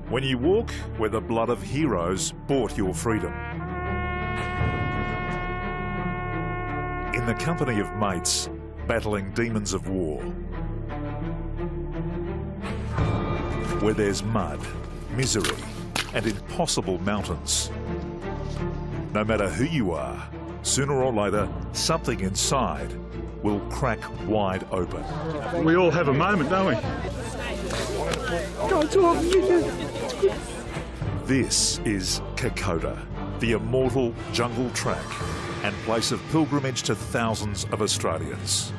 When you walk where the blood of heroes bought your freedom. In the company of mates battling demons of war. Where there's mud, misery and impossible mountains. No matter who you are, sooner or later, something inside will crack wide open. We all have a moment, don't we? This is Kokoda, the immortal jungle track and place of pilgrimage to thousands of Australians.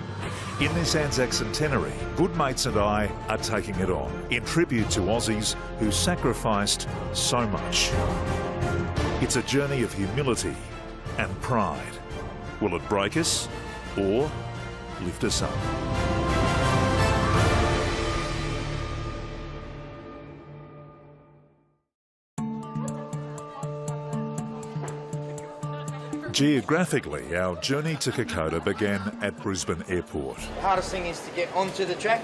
In this Anzac centenary, Good Mates and I are taking it on in tribute to Aussies who sacrificed so much. It's a journey of humility and pride. Will it break us or lift us up? Geographically, our journey to Kokoda began at Brisbane Airport. The hardest thing is to get onto the track.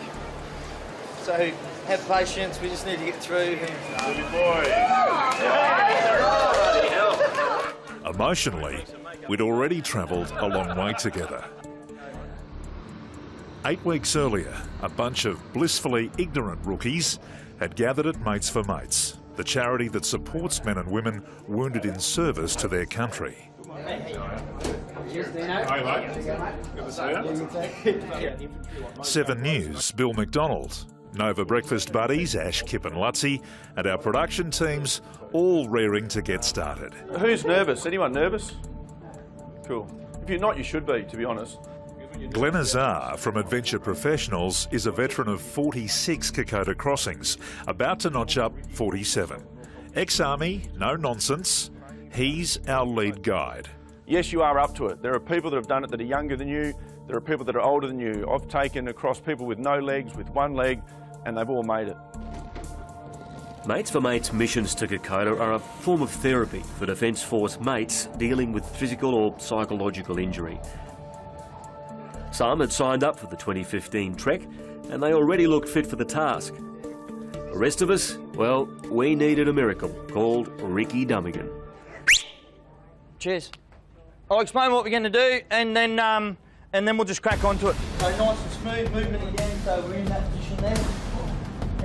So have patience, we just need to get through. Emotionally, we'd already travelled a long way together. 8 weeks earlier, a bunch of blissfully ignorant rookies had gathered at Mates4Mates, the charity that supports men and women wounded in service to their country. Seven News, Bill McDonald, Nova Breakfast buddies, Ash, Kip and Lutzi, and our production teams all rearing to get started. Who's nervous? Anyone nervous? Cool. If you're not, you should be, to be honest. Glenn Azar from Adventure Professionals is a veteran of 46 Kokoda crossings, about to notch up 47. Ex-army, no nonsense. He's our lead guide. Yes, you are up to it. There are people that have done it that are younger than you. There are people that are older than you. I've taken across people with no legs, with one leg, and they've all made it. Mates4Mates missions to Kokoda are a form of therapy for Defence Force mates dealing with physical or psychological injury. Some had signed up for the 2015 trek, and they already looked fit for the task. The rest of us, well, we needed a miracle called Ricky Dummigan. Cheers. I'll explain what we're going to do, and then we'll just crack onto it. So nice and smooth movement again, so we're in that position there.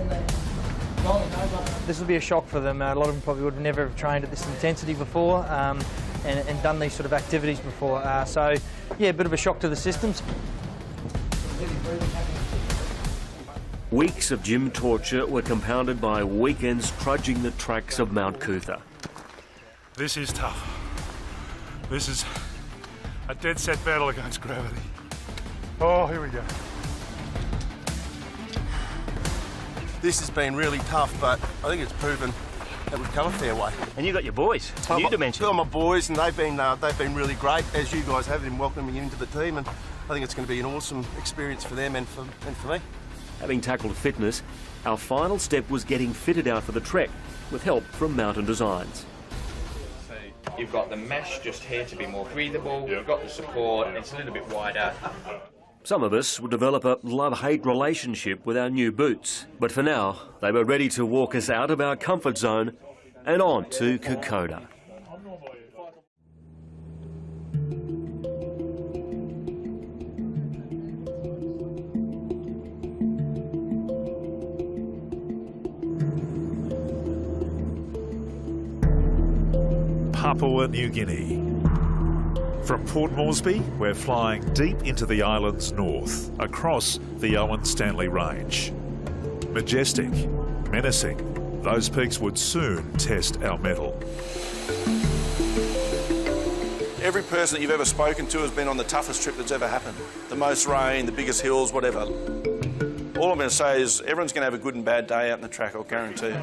And then rolling over. This will be a shock for them. A lot of them probably would have never trained at this intensity before and done these sort of activities before. So, yeah, a bit of a shock to the systems. Weeks of gym torture were compounded by weekends trudging the tracks of Mount Cootha. This is tough. This is a dead set battle against gravity. Oh, here we go. This has been really tough, but I think it's proven that we've come a fair way. And you got your boys, new dimension. Got my boys, and they've been really great, as you guys have, in welcoming me into the team, and I think it's going to be an awesome experience for them and for me. Having tackled fitness, our final step was getting fitted out for the trek, with help from Mountain Designs. You've got the mesh just here to be more breathable, you've got the support, it's a little bit wider. Some of us would develop a love-hate relationship with our new boots, but for now, they were ready to walk us out of our comfort zone and on to Kokoda. Papua New Guinea. From Port Moresby, we're flying deep into the island's north, across the Owen Stanley Range. Majestic, menacing, those peaks would soon test our mettle. Every person that you've ever spoken to has been on the toughest trip that's ever happened. The most rain, the biggest hills, whatever. All I'm going to say is everyone's going to have a good and bad day out in the track, I'll guarantee you.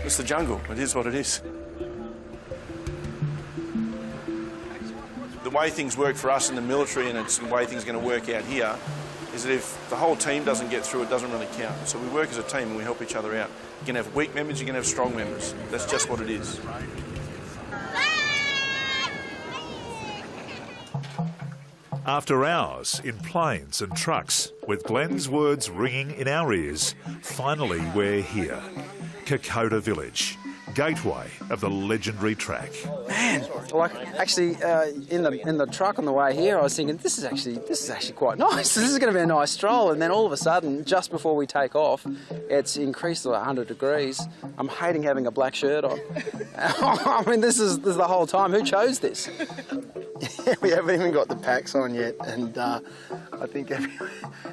It's the jungle, it is what it is. The way things work for us in the military, and it's the way things are going to work out here, is that if the whole team doesn't get through, it doesn't really count. So we work as a team and we help each other out. You can have weak members, you can have strong members. That's just what it is. After hours in planes and trucks, with Glenn's words ringing in our ears, finally we're here. Kokoda Village, gateway of the legendary track. Man, like actually in the truck on the way here, I was thinking this is actually quite nice. This is going to be a nice stroll, and then all of a sudden, just before we take off, it's increased to 100 degrees. I'm hating having a black shirt on. I mean, this is the whole time. Who chose this? We haven't even got the packs on yet, and I think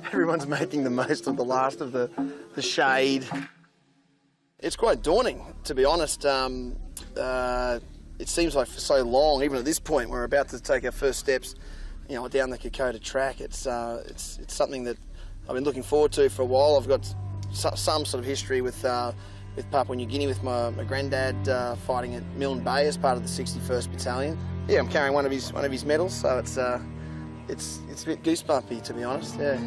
everyone's making the most of the last of the shade. It's quite daunting, to be honest. It seems like for so long, even at this point, we're about to take our first steps, you know, down the Kokoda Track. It's something that I've been looking forward to for a while. I've got some sort of history with Papua New Guinea, with my granddad fighting at Milne Bay as part of the 61st Battalion. Yeah, I'm carrying one of his medals, so it's a bit goosebumpy, to be honest. Yeah.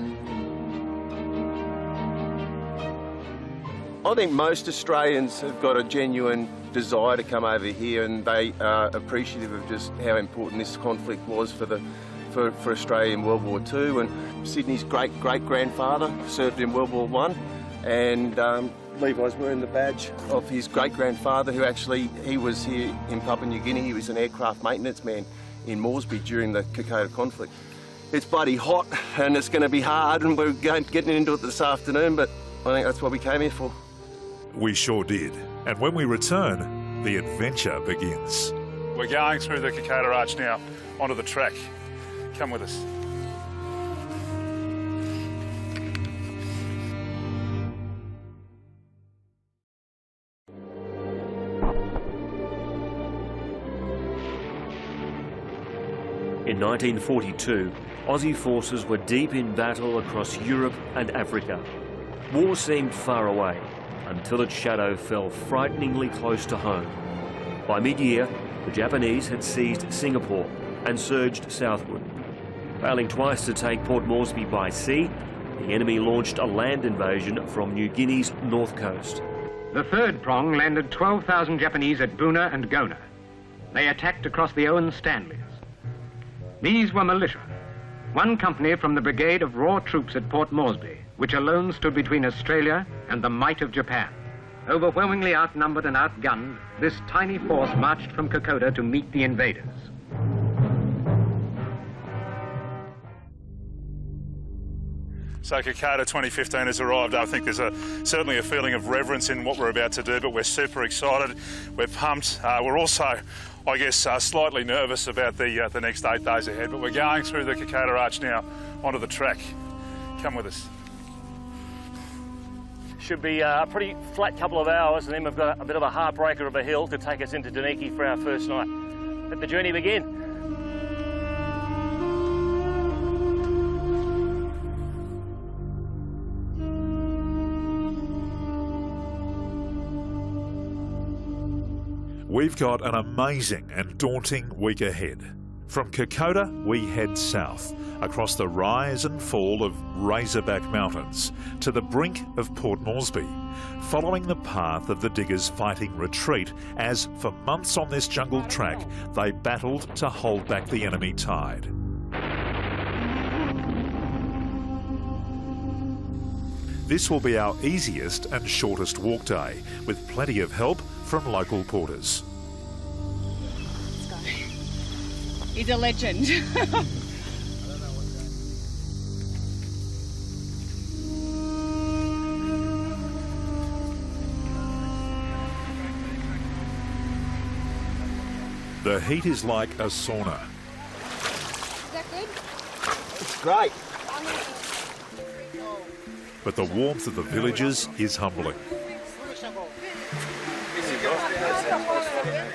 I think most Australians have got a genuine desire to come over here, and they are appreciative of just how important this conflict was for Australia in World War II. And Sydney's great-great-grandfather served in World War I, and Levi's wearing the badge of his great-grandfather, who actually, he was here in Papua New Guinea. He was an aircraft maintenance man in Moresby during the Kokoda conflict. It's bloody hot, and it's going to be hard, and we're getting into it this afternoon, but I think that's what we came here for. We sure did. And when we return, the adventure begins. We're going through the Kokoda Arch now, onto the track. Come with us. In 1942, Aussie forces were deep in battle across Europe and Africa. War seemed far away, until its shadow fell frighteningly close to home. By mid-year, the Japanese had seized Singapore and surged southward. Failing twice to take Port Moresby by sea, the enemy launched a land invasion from New Guinea's north coast. The third prong landed 12,000 Japanese at Boona and Gona. They attacked across the Owen Stanleys. These were militia, one company from the Brigade of Raw Troops at Port Moresby, which alone stood between Australia and the might of Japan. Overwhelmingly outnumbered and outgunned, this tiny force marched from Kokoda to meet the invaders. So Kokoda 2015 has arrived. I think there's certainly a feeling of reverence in what we're about to do, but we're super excited. We're pumped. We're also, I guess, slightly nervous about the next 8 days ahead, but we're going through the Kokoda Arch now onto the track. Come with us. Should be a pretty flat couple of hours, and then we've got a bit of a heartbreaker of a hill to take us into Dunedin for our first night. Let the journey begin. We've got an amazing and daunting week ahead. From Kokoda, we head south, across the rise and fall of Razorback Mountains to the brink of Port Moresby, following the path of the diggers' fighting retreat as, for months on this jungle track, they battled to hold back the enemy tide. This will be our easiest and shortest walk day, with plenty of help from local porters. He's a legend. The heat is like a sauna. Is that good? It's great. But the warmth of the villagers is humbling.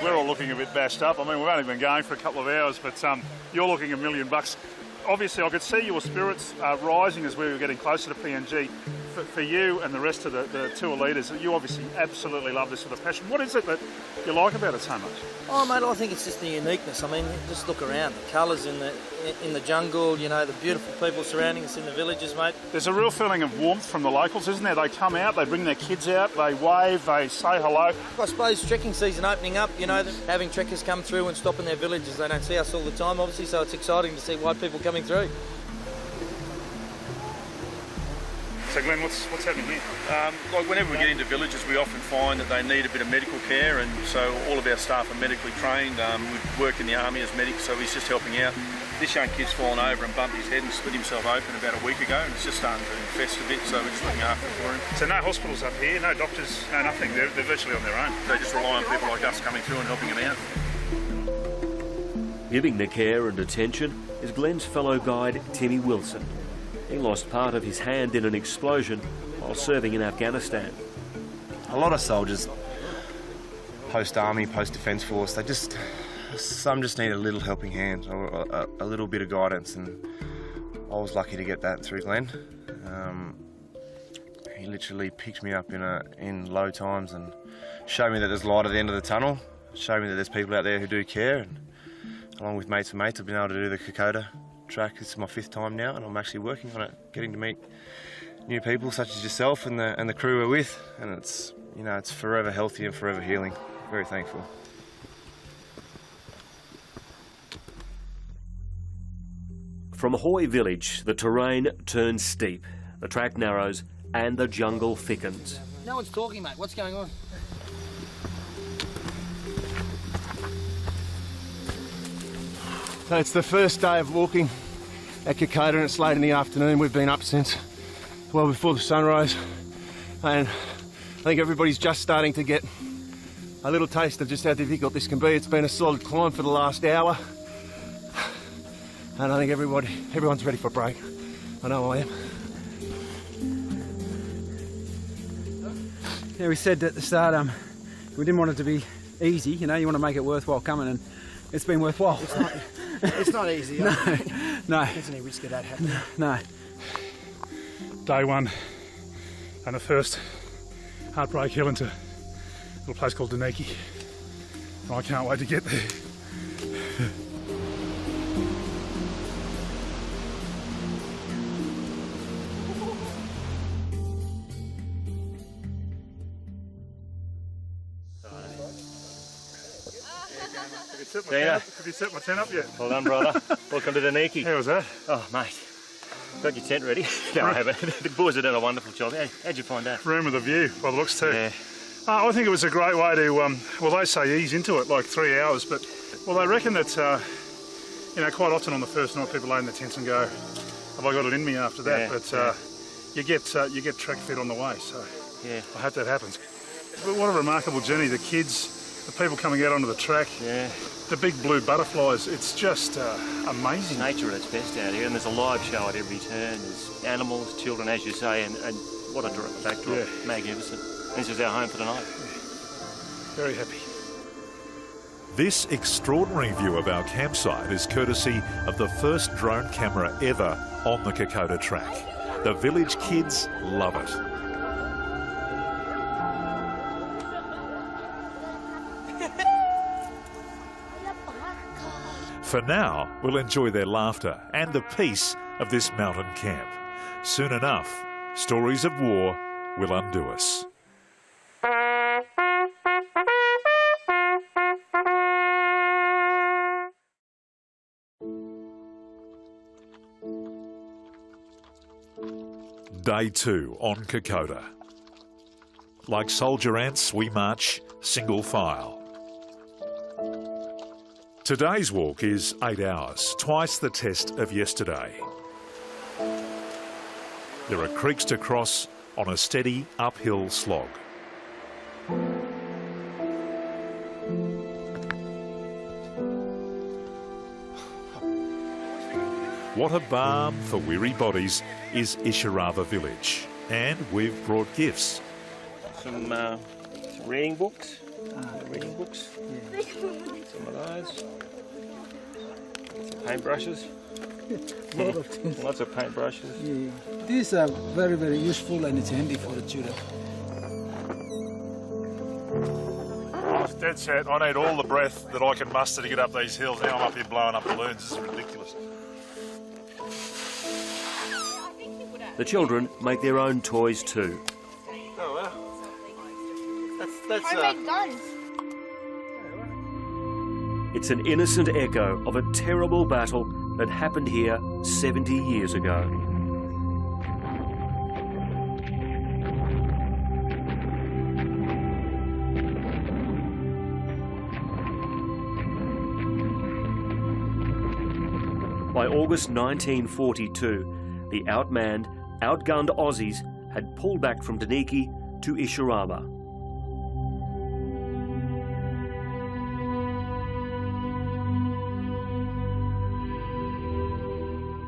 We're all looking a bit bashed up. I mean, we've only been going for a couple of hours, but you're looking $1 million. Obviously, I could see your spirits rising as we were getting closer to PNG. for you and the rest of the tour leaders, you obviously absolutely love this with a passion. What is it that you like about it so much? Oh, mate, I think it's just the uniqueness. I mean, just look around, the colours in the jungle, you know, the beautiful people surrounding us in the villages, mate. There's a real feeling of warmth from the locals, isn't there? They come out, they bring their kids out, they wave, they say hello. I suppose trekking season opening up, you know, having trekkers come through and stop in their villages. They don't see us all the time, obviously, so it's exciting to see white people coming through. So Glenn, what's happening here? Like whenever we get into villages, we often find that they need a bit of medical care, and so all of our staff are medically trained. We work in the army as medics, so he's just helping out. This young kid's fallen over and bumped his head and split himself open about a week ago, and it's just starting to infest a bit, so we're just looking after for him. So no hospitals up here, no doctors, no nothing. They're virtually on their own. They just rely on people like us coming through and helping them out. Giving the care and attention is Glenn's fellow guide, Timmy Wilson. He lost part of his hand in an explosion while serving in Afghanistan. A lot of soldiers, post-army, post-defence force, some just need a little helping hand or a little bit of guidance, and I was lucky to get that through Glenn. He literally picked me up in low times and showed me that there's light at the end of the tunnel, showed me that there's people out there who do care, and along with Mates4Mates, I've been able to do the Kokoda Track. It's my 5th time now, and I'm actually working on it, getting to meet new people such as yourself and the crew we're with, and it's, you know, it's forever healthy and forever healing. Very thankful. From Hoy village, the terrain turns steep, the track narrows and the jungle thickens. No one's talking, mate. What's going on? So it's the first day of walking at Kokoda, and it's late in the afternoon. We've been up since well before the sunrise, and I think everybody's just starting to get a little taste of just how difficult this can be. It's been a solid climb for the last hour, and I think everyone's ready for a break. I know I am. Yeah, we said at the start, we didn't want it to be easy, you know, you want to make it worthwhile coming, and it's been worthwhile. It's not easy. No. There's any risk of that happening. No. Day one and the first heartbreak hill into a little place called Dunedin. I can't wait to get there. Have you set my tent up yet? Well done, brother. Welcome to Dunedin. How was that? Oh, mate. Got your tent ready? No, I haven't. The boys have done a wonderful job. How'd you find that? Room with a view, by the looks too. Yeah. I think it was a great way to, well, they say ease into it, like 3 hours, but, well, they reckon that, you know, quite often on the first night people lay in their tents and go, have I got it in me after that? Yeah, but you get track fit on the way, so yeah. I hope that happens. But what a remarkable journey, the kids, the people coming out onto the track. Yeah. The big blue butterflies, it's just amazing. Nature at its best out here, and there's a live show at every turn. There's animals, children, as you say, and what a backdrop. Yeah. Magnificent. This is our home for tonight. Yeah. Very happy. This extraordinary view of our campsite is courtesy of the first drone camera ever on the Kokoda Track. The village kids love it. For now, we'll enjoy their laughter and the peace of this mountain camp. Soon enough, stories of war will undo us. Day 2 on Kokoda. Like soldier ants, we march single file. Today's walk is 8 hours, twice the test of yesterday. There are creeks to cross on a steady uphill slog. What a balm for weary bodies is Isharava village, and we've brought gifts. Some reading books. Some of those. Some paintbrushes. lot of things. Lots of paintbrushes. Yeah. These are very, very useful and it's handy for the children. It's dead set. I need all the breath that I can muster to get up these hills. Now I'm up here blowing up balloons. This is ridiculous. The children make their own toys too. Oh, well. That's Homemade guns. It's an innocent echo of a terrible battle that happened here 70 years ago. By August 1942, the outmanned, outgunned Aussies had pulled back from Daniki to Ishirama.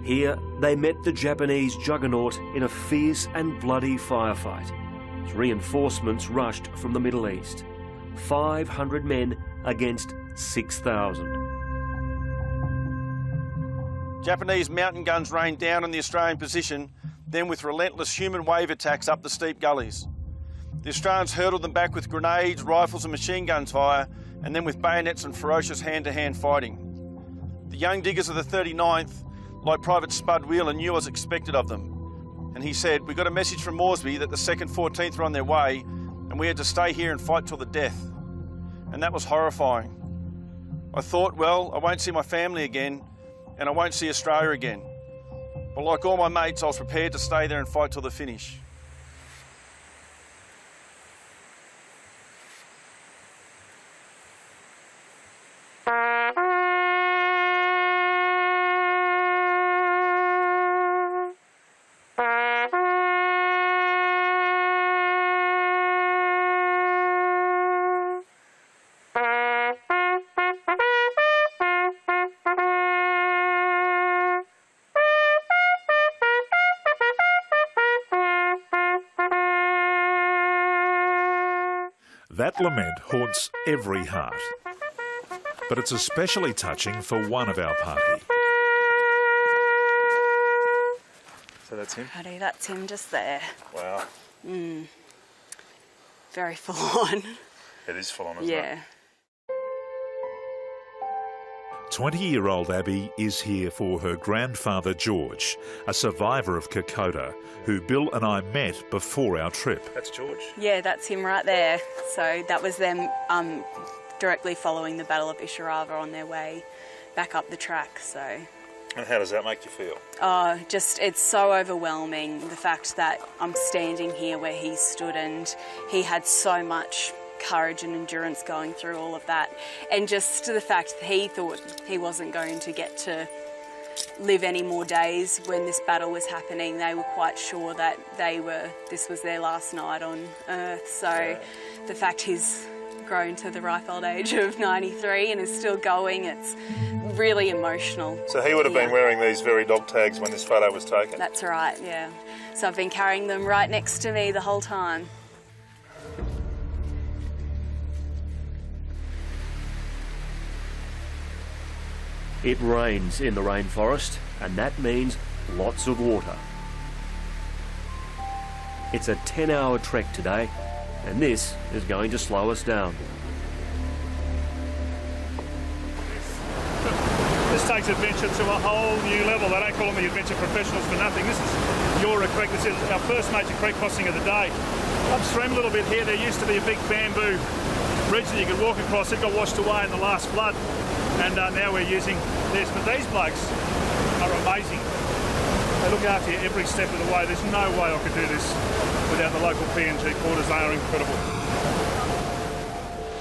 Here, they met the Japanese juggernaut in a fierce and bloody firefight as reinforcements rushed from the Middle East. 500 men against 6,000. Japanese mountain guns rained down on the Australian position, then with relentless human wave attacks up the steep gullies. The Australians hurtled them back with grenades, rifles and machine guns fire, and then with bayonets and ferocious hand-to-hand fighting. The young diggers of the 39th, like Private Spud Wheeler, knew what was expected of them. And he said, "We got a message from Moresby that the 2nd 14th were on their way, and we had to stay here and fight till the death." And that was horrifying. I thought, well, I won't see my family again, and I won't see Australia again. But like all my mates, I was prepared to stay there and fight till the finish. That lament haunts every heart, but it's especially touching for one of our party. So that's him? Paddy, that's him just there. Wow. Very full on. It is full on, isn't it? Yeah. 20-year-old Abby is here for her grandfather George, a survivor of Kokoda, who Bill and I met before our trip. That's George. Yeah, that's him right there. So that was them directly following the Battle of Ishirava on their way back up the track. So. And how does that make you feel? Just, it's so overwhelming, the fact that I'm standing here where he stood and he had so much courage and endurance going through all of that, and just the fact that he thought he wasn't going to get to live any more days when this battle was happening. They were quite sure that this was their last night on Earth. So the fact he's grown to the ripe old age of 93 and is still going, it's really emotional. So he would have been wearing these very dog tags when this photo was taken? That's right, yeah. So I've been carrying them right next to me the whole time. It rains in the rainforest, and that means lots of water. It's a 10-hour trek today, and this is going to slow us down. This takes adventure to a whole new level. They don't call them the adventure professionals for nothing. This is Yora Creek. This is our first major creek crossing of the day. Upstream a little bit here, there used to be a big bamboo bridge that you could walk across. It got washed away in the last flood, and now we're using this. But these blokes are amazing. They look after you every step of the way. There's no way I could do this without the local PNG porters. They are incredible.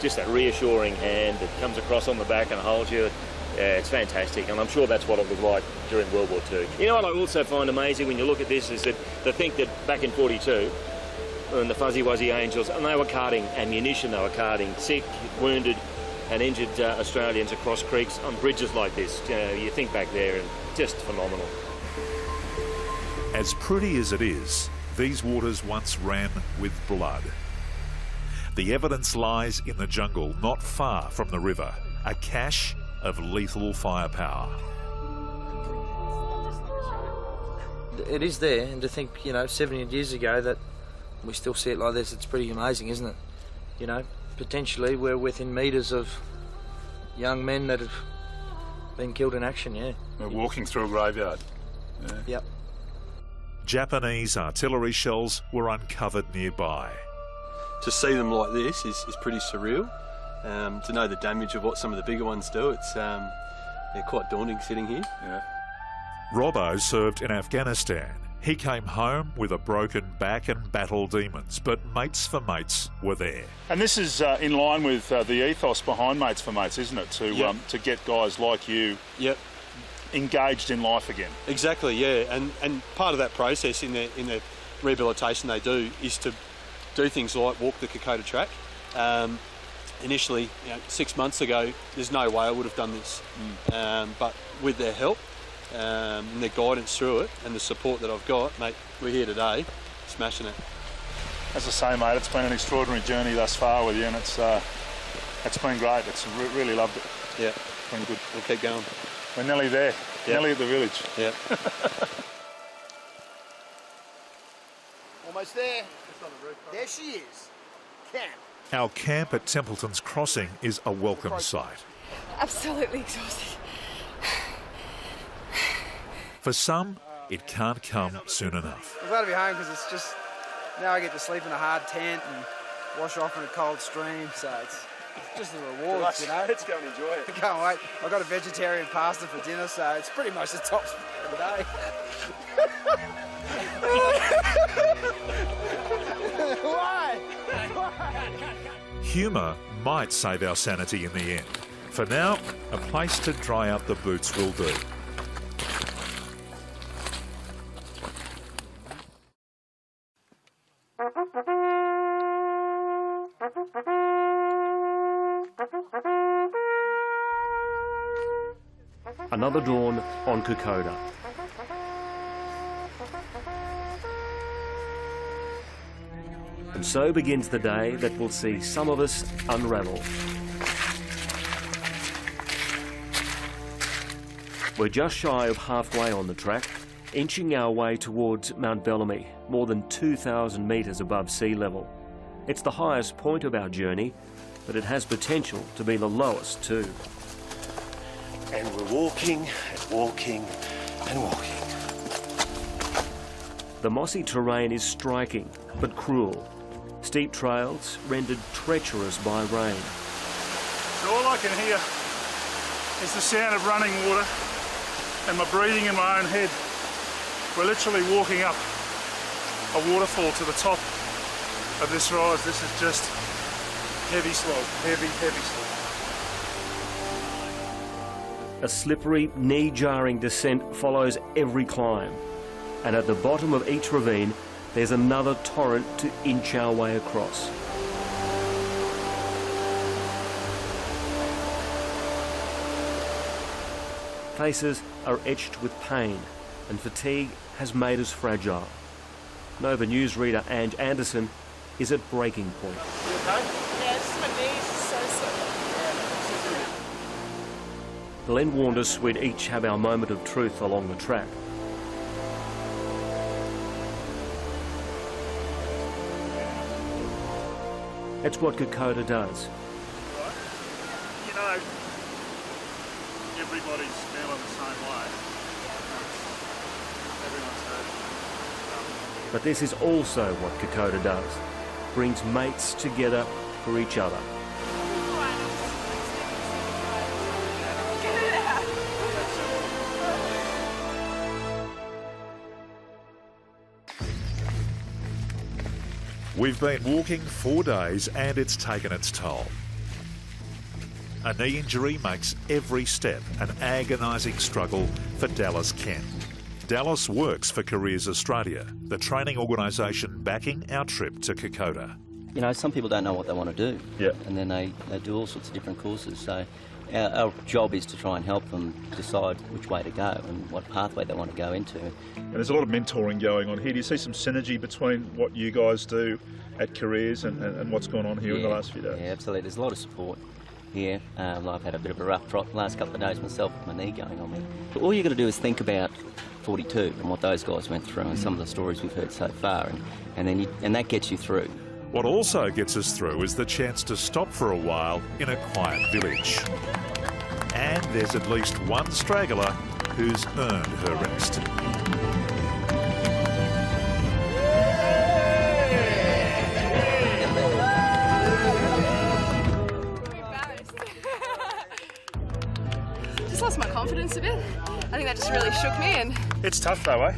Just that reassuring hand that comes across on the back and holds you. Yeah, it's fantastic, and I'm sure that's what it was like during World War II. You know what I also find amazing when you look at this is that to think that back in 42, when the Fuzzy Wuzzy Angels, and they were carting ammunition, they were carting sick, wounded and injured Australians across creeks on bridges like this. You think back there, and just phenomenal. As pretty as it is, these waters once ran with blood. The evidence lies in the jungle not far from the river, a cache of lethal firepower. it is there, and to think, you know, 70 years ago that we still see it like this, it's pretty amazing, isn't it? You know, potentially we're within metres of young men that have been killed in action, yeah. We're walking through a graveyard. Yeah. Yep. Japanese artillery shells were uncovered nearby. To see them like this is pretty surreal. To know the damage of what some of the bigger ones do, it's quite daunting sitting here. Yeah. Robbo served in Afghanistan. He came home with a broken back and battled demons, but Mates4Mates were there. And this is in line with the ethos behind Mates4Mates, isn't it? To get guys like you engaged in life again. Exactly, yeah. And part of that process in the rehabilitation they do is to do things like walk the Kokoda Track. Initially, 6 months ago, there's no way I would have done this. But with their help and their guidance through it and the support that I've got, mate, we're here today, smashing it. As I say, mate, it's been an extraordinary journey thus far with you, and it's been great. Really loved it. Yeah. It's been good. We'll keep going. We're nearly there. Nearly at the village. Yeah. Almost there. There she is. Camp. Our camp at Templeton's Crossing is a welcome sight. Absolutely exhausted. For some, it can't come soon enough. I'm glad to be home because it's just, now I get to sleep in a hard tent and wash off in a cold stream, so it's just the rewards, you know. Let's go and enjoy it. I can't wait. I've got a vegetarian pasta for dinner, so it's pretty much the top of the day. Why? Humour might save our sanity in the end. For now, a place to dry out the boots will do. Another dawn on Kokoda. And so begins the day that will see some of us unravel. We're just shy of halfway on the track, inching our way towards Mount Bellamy, more than 2,000 metres above sea level. It's the highest point of our journey, but it has potential to be the lowest too. And we're walking and walking and walking. The mossy terrain is striking, but cruel. Steep trails rendered treacherous by rain. So all I can hear is the sound of running water and my breathing in my own head. We're literally walking up a waterfall to the top of this rise. This is just heavy slog, heavy slog. A slippery, knee-jarring descent follows every climb, and at the bottom of each ravine there's another torrent to inch our way across. Faces are etched with pain, and fatigue has made us fragile. Nova newsreader Ange Anderson is at breaking point. You okay? Yeah, just my knees so sore. Glenn warned us we'd each have our moment of truth along the track. It's what Kokoda does. You know, everybody's feeling the same way. Everyone's hurt. But this is also what Kokoda does. Brings mates together for each other. We've been walking 4 days and it's taken its toll. A knee injury makes every step an agonising struggle for Dallas Kent. Dallas works for Careers Australia, the training organisation backing our trip to Kokoda. You know, some people don't know what they want to do. Yeah. And then they do all sorts of different courses. So our job is to try and help them decide which way to go and what pathway they want to go into. And there's a lot of mentoring going on here. Do you see some synergy between what you guys do at Careers and what's gone on here in the last few days? Yeah, absolutely. There's a lot of support. here. I've had a bit of a rough trot the last couple of days myself with my knee going on me. But all you've got to do is think about 42 and what those guys went through and some of the stories we've heard so far, and that gets you through. What also gets us through is the chance to stop for a while in a quiet village. And there's at least one straggler who's earned her rest. Just lost my confidence a bit. I think that just really shook me, and It's tough though, eh?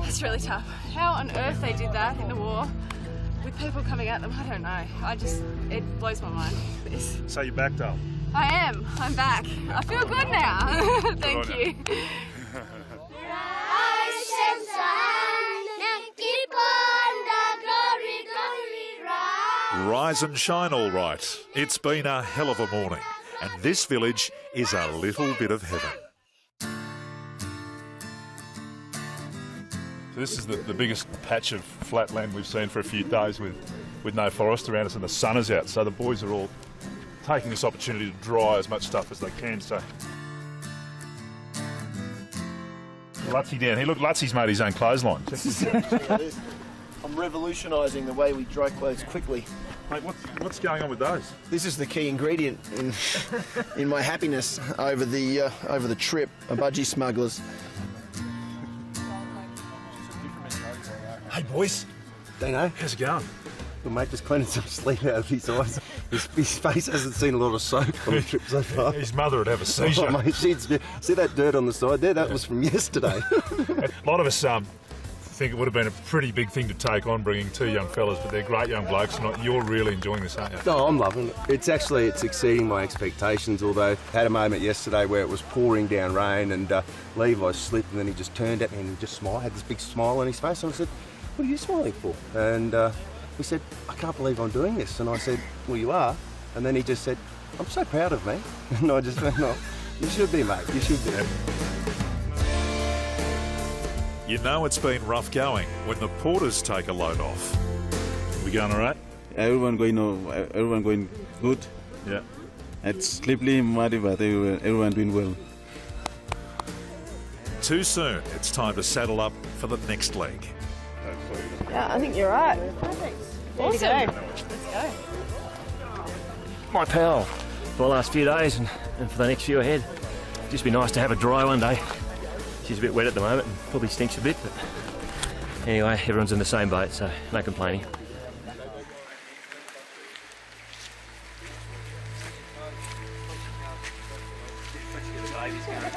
it's really tough. How on earth they did that in the war with people coming at them, I don't know. It blows my mind. So you're back, Dale? I am. I'm back. I feel good now. Thank you. Rise and shine, all right. It's been a hell of a morning, and this village is a little bit of heaven. This is the biggest patch of flat land we've seen for a few days with no forest around us, and the sun is out, so the boys are all taking this opportunity to dry as much stuff as they can. So Lutsy down here. Look, Lutsy's made his own clothesline. I'm revolutionising the way we dry clothes quickly. Mate, what's going on with those? This is the key ingredient in my happiness over the trip. A budgie smugglers. Hey boys, Dino, how's it going? Well, mate, just cleaning some sleep out of his eyes. His face hasn't seen a lot of soap on the trip so far. His mother would have a seizure. Oh, mate, see that dirt on the side there? That was from yesterday. A lot of us think it would have been a pretty big thing to take on, bringing two young fellas, but they're great young blokes, and you're really enjoying this, aren't you? No, I'm loving it. It's exceeding my expectations, although I had a moment yesterday where it was pouring down rain and Levi slipped and then he just turned at me and he just smiled, had this big smile on his face, and I said, "What are you smiling for?" And he said, "I can't believe I'm doing this." And I said, "Well, you are." And then he just said, "I'm so proud of me." And I just went, "No, you should be, mate, you should be." You know it's been rough going when the porters take a load off. We going all right? Everyone going good. Yeah. It's slippery, muddy, but everyone doing well. Too soon, it's time to saddle up for the next leg. Yeah, I think you're right. Perfect. Awesome. Let's go. My pal, for the last few days and for the next few ahead. Just be nice to have a dry one day. She's a bit wet at the moment and probably stinks a bit, but anyway, everyone's in the same boat, so no complaining.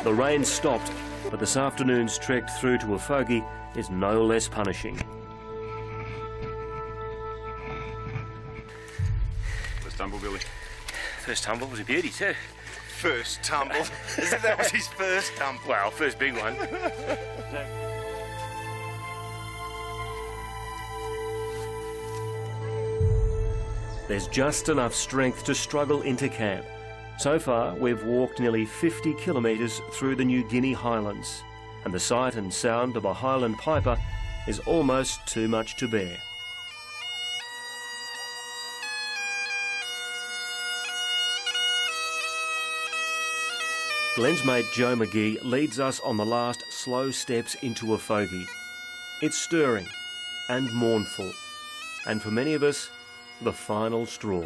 The rain stopped, but this afternoon's trek through to a fogey is no less punishing. First tumble, Billy. First tumble was a beauty too. First tumble? As if that was his first tumble. Well, first big one. There's just enough strength to struggle into camp. So far, we've walked nearly 50 kilometres through the New Guinea highlands, and the sight and sound of a highland piper is almost too much to bear. Glenn's mate Joe McGee leads us on the last slow steps into a fogey. It's stirring and mournful, and for many of us, the final straw.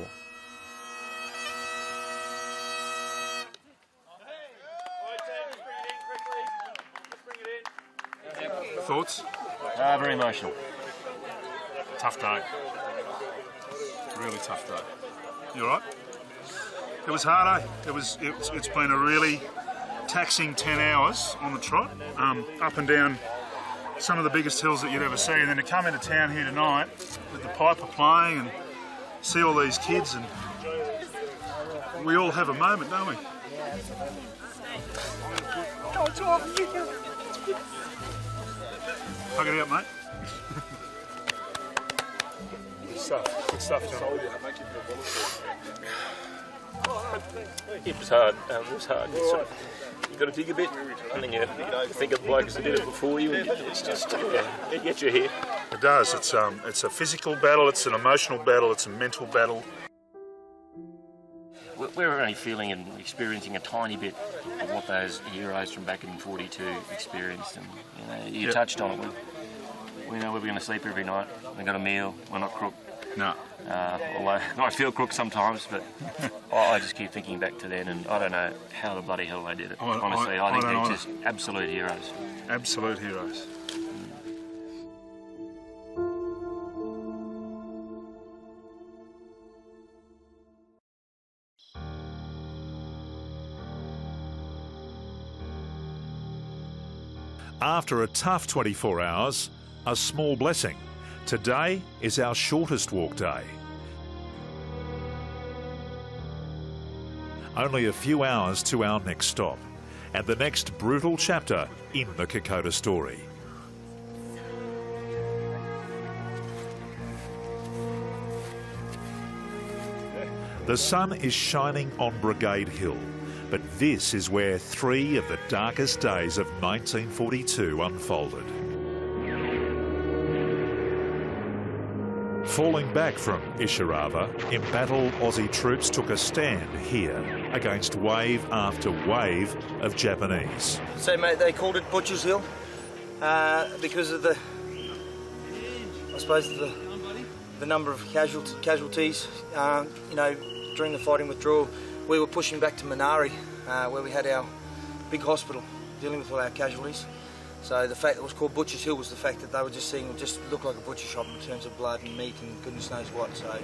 Thoughts? Very emotional. Tough day. Really tough day. You all right? It was hard, eh? It's been a really taxing 10 hours on the trot, up and down some of the biggest hills that you'd ever see, and then to come into town here tonight with the piper playing and see all these kids, and we all have a moment, don't we? Hug it out, mate. Good stuff, John. It was hard. You've got to dig a bit, and then you think of blokes that did it before you, and it's just, it gets you here. It does. It's a physical battle, it's an emotional battle, it's a mental battle. we're only feeling and experiencing a tiny bit of what those heroes from back in 42 experienced. And you touched on it. We know we're going to sleep every night. We've got a meal. We're not crook. No. Although I feel crook sometimes, but I just keep thinking back to then, and I don't know how the bloody hell they did it. Honestly, I think they're just absolute heroes. Absolute heroes. After a tough 24 hours, a small blessing. Today is our shortest walk day. Only a few hours to our next stop, and the next brutal chapter in the Kokoda story. The sun is shining on Brigade Hill, but this is where 3 of the darkest days of 1942 unfolded. Falling back from Isharava, embattled Aussie troops took a stand here against wave after wave of Japanese. So, mate, they called it Butcher's Hill because of the, I suppose, the number of casualties. During the fighting withdrawal, we were pushing back to Minari, where we had our big hospital dealing with all our casualties. So the fact that it was called Butcher's Hill was the fact that they were just seeing it just looked like a butcher shop in terms of blood and meat and goodness knows what. So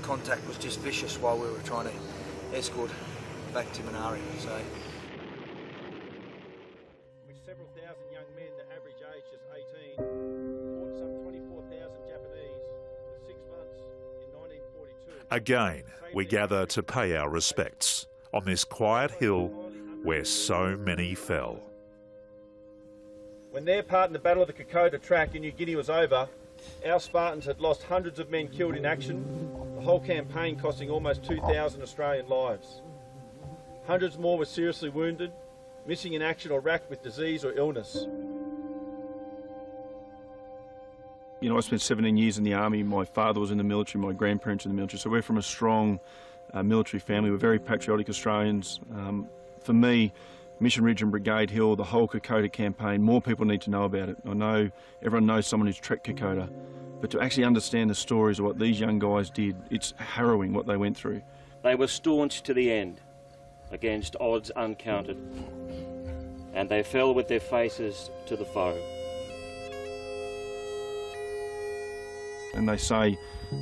contact was just vicious while we were trying to escort back to Minari. So. With several thousand young men, the average age just 18, fought some 24,000 Japanese for 6 months in 1942. Again, we gather to pay our respects on this quiet hill where so many fell. When their part in the Battle of the Kokoda Track in New Guinea was over, our Spartans had lost hundreds of men killed in action, the whole campaign costing almost 2,000 Australian lives. Hundreds more were seriously wounded, missing in action or racked with disease or illness. You know, I spent 17 years in the army. My father was in the military, my grandparents in the military, so we're from a strong military family. We're very patriotic Australians. For me, Mission Ridge and Brigade Hill, the whole Kokoda campaign, more people need to know about it. I know everyone knows someone who's trekked Kokoda, but to actually understand the stories of what these young guys did, it's harrowing what they went through. They were staunch to the end, against odds uncounted, and they fell with their faces to the foe. And they say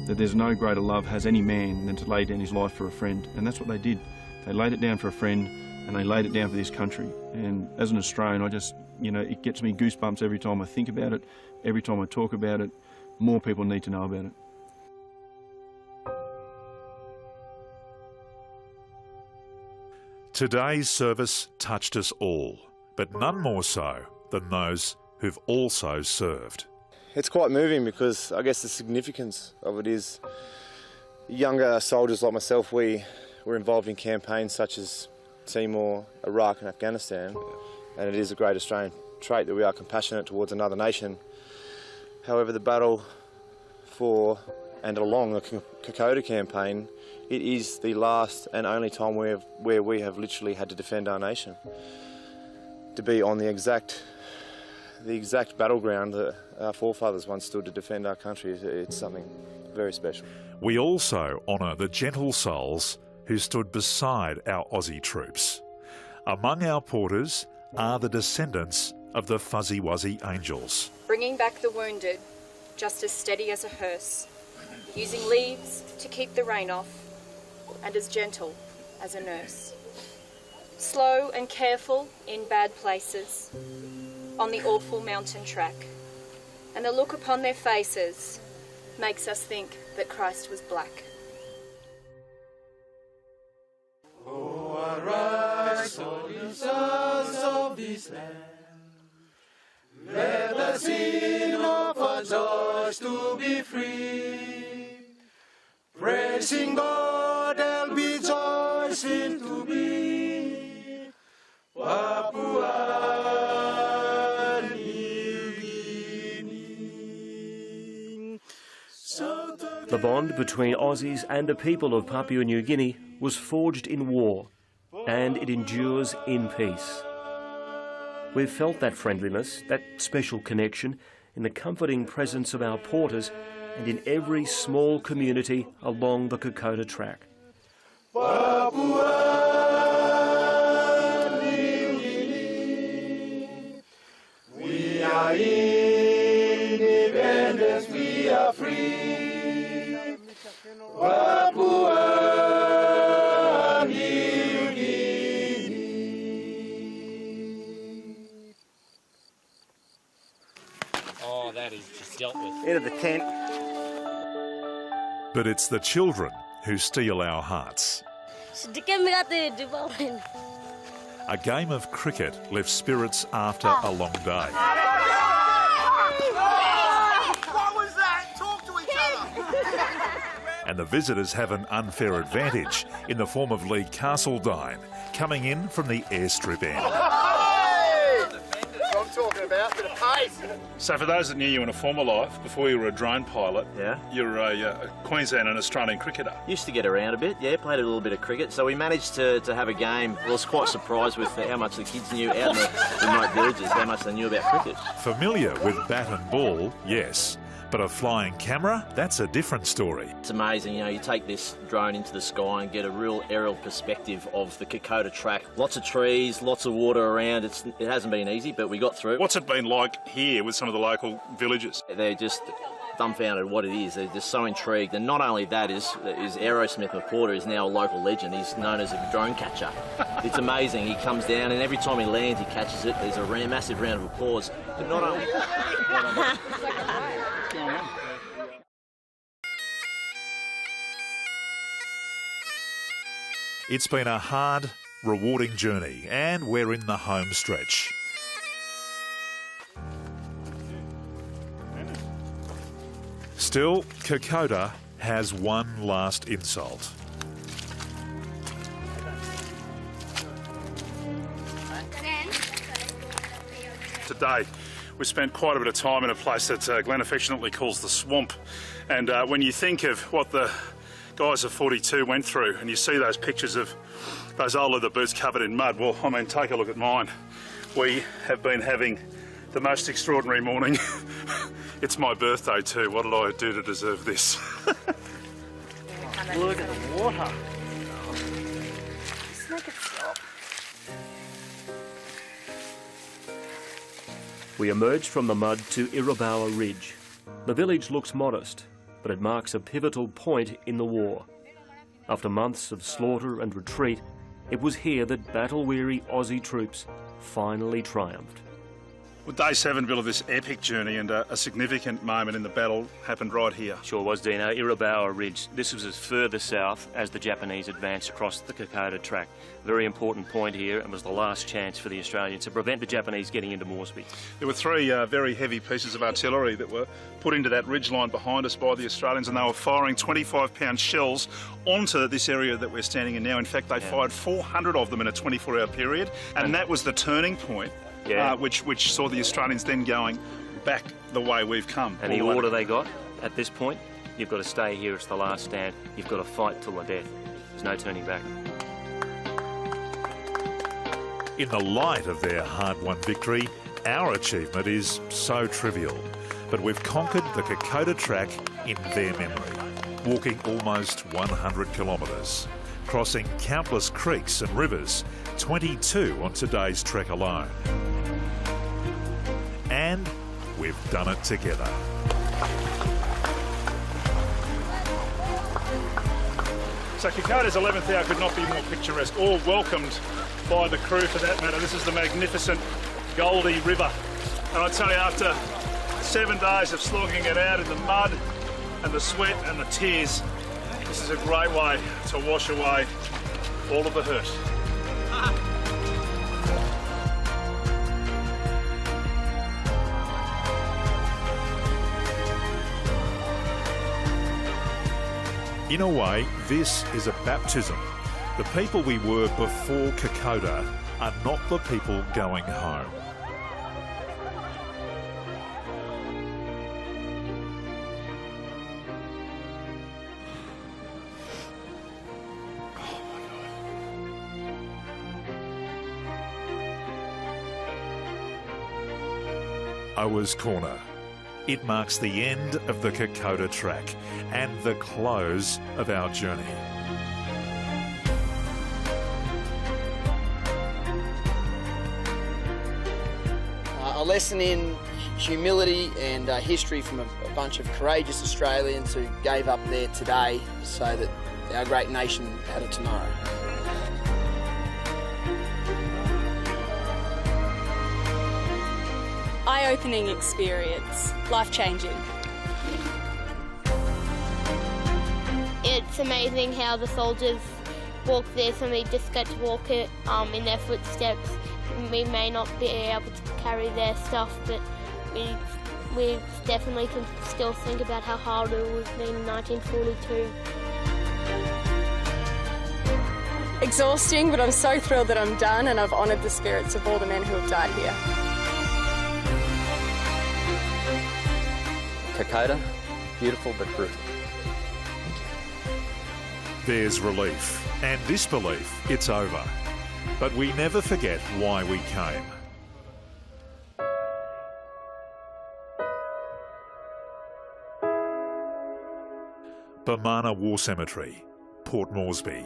that there's no greater love has any man than to lay down his life for a friend, and that's what they did. They laid it down for a friend, and they laid it down for this country. And as an Australian, I just, it gets me goosebumps every time I think about it, every time I talk about it. More people need to know about it. Today's service touched us all, but none more so than those who've also served. It's quite moving because I guess the significance of it is younger soldiers like myself, we were involved in campaigns such as Timor, Iraq and Afghanistan, and it is a great Australian trait that we are compassionate towards another nation. However, the battle for and along the Kokoda campaign, it is the last and only time where we have literally had to defend our nation. To be on the exact battleground that our forefathers once stood to defend our country, it's something very special. We also honour the gentle souls who stood beside our Aussie troops. Among our porters are the descendants of the Fuzzy Wuzzy Angels. Bringing back the wounded, just as steady as a hearse, using leaves to keep the rain off, and as gentle as a nurse. Slow and careful in bad places, on the awful mountain track, and the look upon their faces makes us think that Christ was black. Oh, arise, all the sons of this land. Let us sing of our joys to be free. Praising God and rejoicing to be Papua New Guinea. So The bond between Aussies and the people of Papua New Guinea was forged in war, and it endures in peace. We've felt that friendliness, that special connection, in the comforting presence of our porters and in every small community along the Kokoda Track. We are independent, we are free. Papua New Guinea. Oh, that is just dealt with. Out of the tent. But it's the children who steal our hearts. A game of cricket lifts spirits after a long day. What was that? Talk to each other. And the visitors have an unfair advantage in the form of Lee Castledine, coming in from the airstrip end. I'm talking about, bit of pace. So for those that knew you in a former life, before you were a drone pilot, yeah, you're a Queensland and Australian cricketer. Used to get around a bit, yeah, played a little bit of cricket. So we managed to have a game. I was quite surprised with how much the kids knew out in the remote villages, how much they knew about cricket. Familiar with bat and ball, yes. But a flying camera, that's a different story. It's amazing, you know, you take this drone into the sky and get a real aerial perspective of the Kokoda Track. Lots of trees, lots of water around. It hasn't been easy, but we got through. What's it been like here with some of the local villages? They're just dumbfounded what it is. They're just so intrigued. And not only that, is Aerosmith McPorter is now a local legend. He's known as a drone catcher. It's amazing. He comes down and every time he lands, he catches it. There's a massive round of applause. But not only... It's been a hard, rewarding journey, and we're in the home stretch. Still, Kokoda has one last insult. Today, we spent quite a bit of time in a place that Glenn affectionately calls the swamp. And when you think of what the guys of 42 went through, and you see those pictures of those old leather boots covered in mud, well, I mean, take a look at mine. We have been having the most extraordinary morning. It's my birthday too. What did I do to deserve this? Look at the water. Just make it stop. We emerge from the mud to Irabawa Ridge. The village looks modest, but it marks a pivotal point in the war. After months of slaughter and retreat, it was here that battle-weary Aussie troops finally triumphed. Well, day 7, Bill, of this epic journey, and a significant moment in the battle happened right here. Sure was, Dino. Irabawa Ridge. This was as further south as the Japanese advanced across the Kokoda Track. Very important point here, and was the last chance for the Australians to prevent the Japanese getting into Moresby. There were 3 very heavy pieces of artillery that were put into that ridgeline behind us by the Australians, and they were firing 25-pound shells onto this area that we're standing in now. In fact, they fired 400 of them in a 24-hour period, and that was the turning point. Yeah. Which saw the Australians then going back the way we've come. And the order they got at this point, you've got to stay here, it's the last stand. You've got to fight till the death. There's no turning back. In the light of their hard-won victory, our achievement is so trivial. But we've conquered the Kokoda Track in their memory, walking almost 100 kilometres, crossing countless creeks and rivers, 22 on today's trek alone. And we've done it together. So Kokoda's 11th hour could not be more picturesque, or welcomed by the crew for that matter. This is the magnificent Goldie River. And I tell you, after 7 days of slogging it out in the mud and the sweat and the tears, this is a great way to wash away all of the hurt. In a way, this is a baptism. The people we were before Kokoda are not the people going home. Oa's Corner. It marks the end of the Kokoda Track and the close of our journey. A lesson in humility and history from a bunch of courageous Australians who gave up there today so that our great nation had a tomorrow. Eye-opening experience, life-changing. It's amazing how the soldiers walk there, so we just get to walk it in their footsteps. We may not be able to carry their stuff, but we definitely can still think about how hard it was being in 1942. Exhausting, but I'm so thrilled that I'm done and I've honoured the spirits of all the men who have died here. Kokoda, beautiful but brutal. There's relief and disbelief it's over. But we never forget why we came. Bamana War Cemetery, Port Moresby.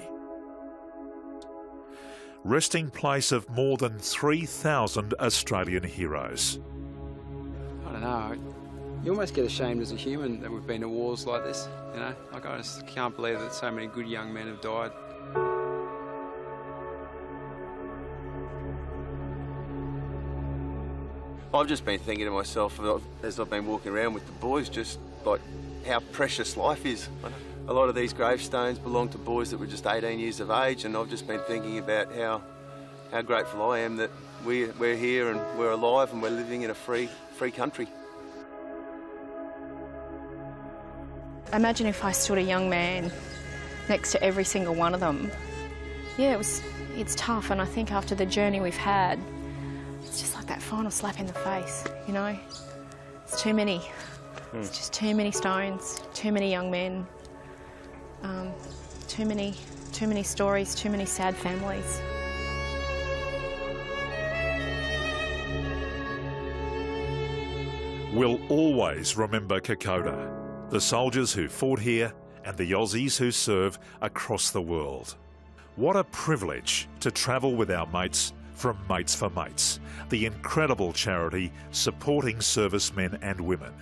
Resting place of more than 3,000 Australian heroes. I don't know. You almost get ashamed as a human that we've been to wars like this, you know? Like, I just can't believe that so many good young men have died. I've just been thinking to myself as I've been walking around with the boys, just like how precious life is. A lot of these gravestones belong to boys that were just 18 years of age, and I've just been thinking about how grateful I am that we're here and we're alive and we're living in a free country. Imagine if I stood a young man next to every single one of them. Yeah, it's tough, and I think after the journey we've had, it's just like that final slap in the face, you know? It's too many. It's just too many stones, too many young men, too many stories, too many sad families. We'll always remember Kokoda, the soldiers who fought here and the Aussies who serve across the world. What a privilege to travel with our mates from Mates4Mates, the incredible charity supporting servicemen and women.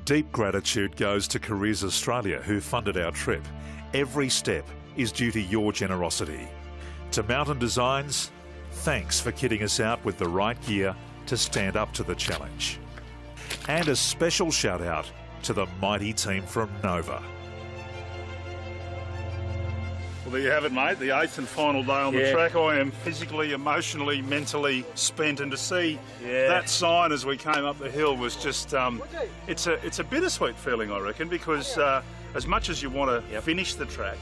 Deep gratitude goes to Careers Australia who funded our trip. Every step is due to your generosity. To Mountain Designs, thanks for kitting us out with the right gear to stand up to the challenge. And a special shout out to the mighty team from Nova. Well, there you have it, mate. The 8th and final day on the track. I am physically, emotionally, mentally spent, and to see that sign as we came up the hill was just, it's a bittersweet feeling, I reckon, because as much as you want to finish the track,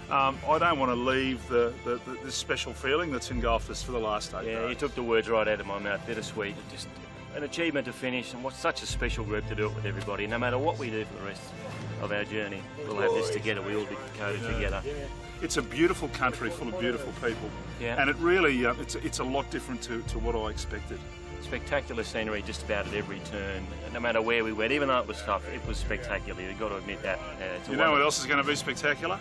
I don't want to leave this special feeling that's engulfed us for the last 8 days. Yeah, you took the words right out of my mouth. Bittersweet. Just an achievement to finish, and what's such a special group to do it with everybody. No matter what we do for the rest of our journey, we'll have this together. We all did Kokoda together. It's a beautiful country full of beautiful people, and it really it's a lot different to what I expected. Spectacular scenery just about at every turn, no matter where we went. Even though it was tough, it was spectacular. You've got to admit that. You know what else is going to be spectacular?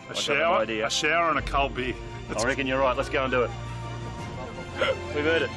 A shower and a cold beer. I reckon you're right. Let's go and do it. We've heard it.